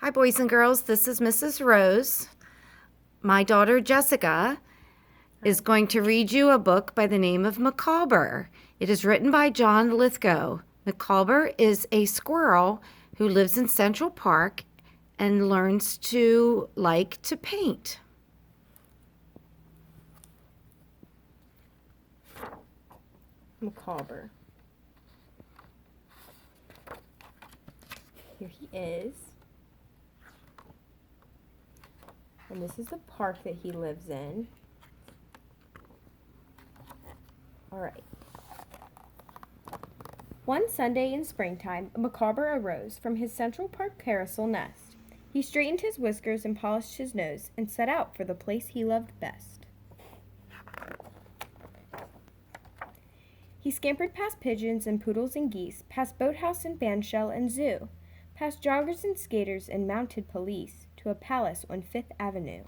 Hi, boys and girls. This is Mrs. Rose. My daughter Jessica is going to read you a book by the name of Micawber. It is written by John Lithgow. Micawber is a squirrel who lives in Central Park and learns to like to paint. Micawber. Here he is. And this is the park that he lives in. Alright. One Sunday in springtime, Micawber arose from his Central Park carousel nest. He straightened his whiskers and polished his nose and set out for the place he loved best. He scampered past pigeons and poodles and geese, past boathouse and bandshell and zoo, past joggers and skaters and mounted police, to a palace on Fifth Avenue.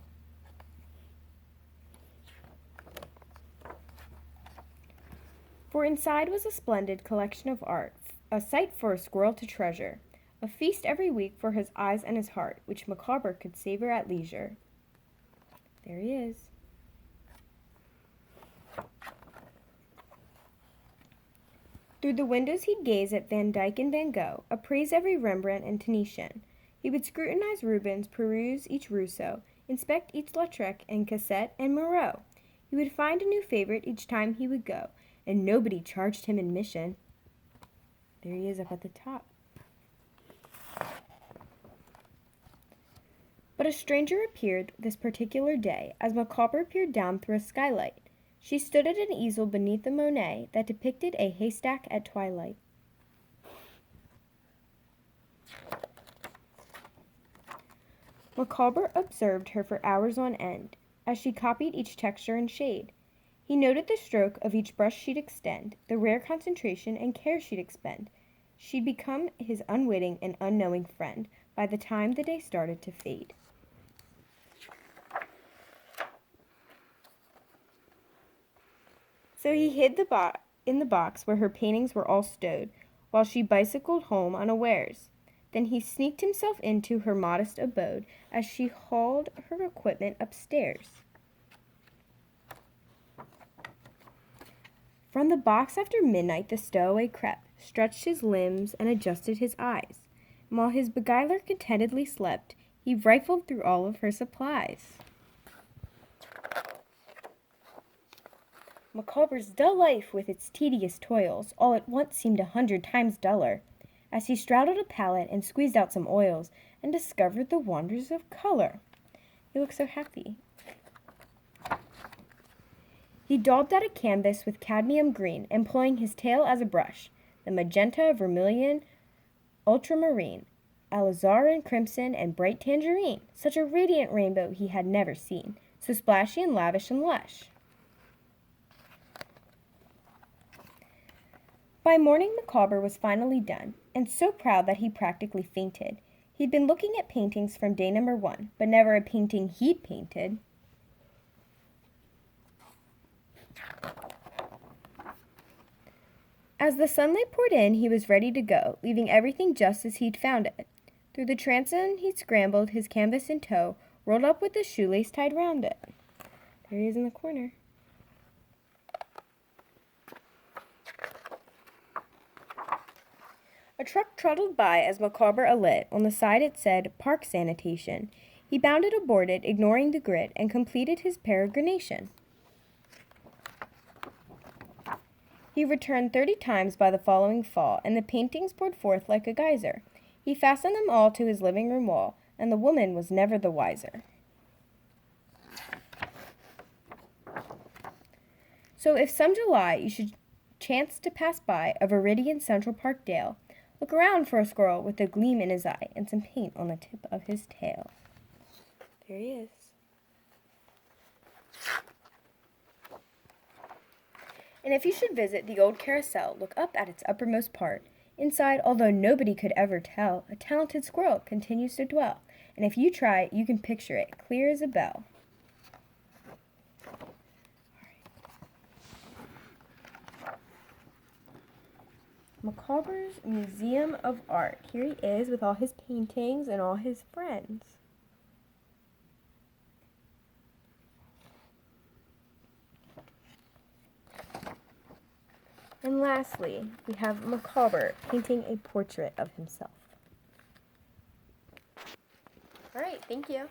For inside was a splendid collection of art, a sight for a squirrel to treasure, a feast every week for his eyes and his heart, which Micawber could savor at leisure. There he is. Through the windows he'd gaze at Van Dyck and Van Gogh, appraise every Rembrandt and Titian. He would scrutinize Rubens, peruse each Rousseau, inspect each Lautrec and Cassette and Moreau. He would find a new favorite each time he would go, and nobody charged him admission. There he is up at the top. But a stranger appeared this particular day as Micawber peered down through a skylight. She stood at an easel beneath a Monet that depicted a haystack at twilight. Micawber observed her for hours on end, as she copied each texture and shade. He noted the stroke of each brush she'd extend, the rare concentration and care she'd expend. She'd become his unwitting and unknowing friend by the time the day started to fade. So he hid in the box where her paintings were all stowed, while she bicycled home unawares. Then he sneaked himself into her modest abode as she hauled her equipment upstairs. From the box after midnight the stowaway crept, stretched his limbs, and adjusted his eyes. And while his beguiler contentedly slept, he rifled through all of her supplies. Micawber's dull life, with its tedious toils, all at once seemed 100 times duller, as he straddled a palette and squeezed out some oils and discovered the wonders of color. He looked so happy. He daubed out a canvas with cadmium green, employing his tail as a brush, the magenta, vermilion, ultramarine, alizarin crimson, and bright tangerine. Such a radiant rainbow he had never seen, so splashy and lavish and lush. By morning, Micawber was finally done, and so proud that he practically fainted. He'd been looking at paintings from day number 1, but never a painting he'd painted. As the sunlight poured in, he was ready to go, leaving everything just as he'd found it. Through the transom he scrambled, his canvas in tow, rolled up with a shoelace tied round it. There he is in the corner. A truck trottled by as Micawber alit. On the side it said, "Park Sanitation." He bounded aboard it, ignoring the grid, and completed his peregrination. He returned 30 times by the following fall, and the paintings poured forth like a geyser. He fastened them all to his living room wall, and the woman was never the wiser. So if some July you should chance to pass by a Viridian Central Park dale, look around for a squirrel with a gleam in his eye and some paint on the tip of his tail. There he is. And if you should visit the old carousel, look up at its uppermost part. Inside, although nobody could ever tell, a talented squirrel continues to dwell. And if you try, you can picture it, clear as a bell. Micawber's Museum of Art. Here he is with all his paintings and all his friends. And lastly, we have Micawber painting a portrait of himself. All right, thank you.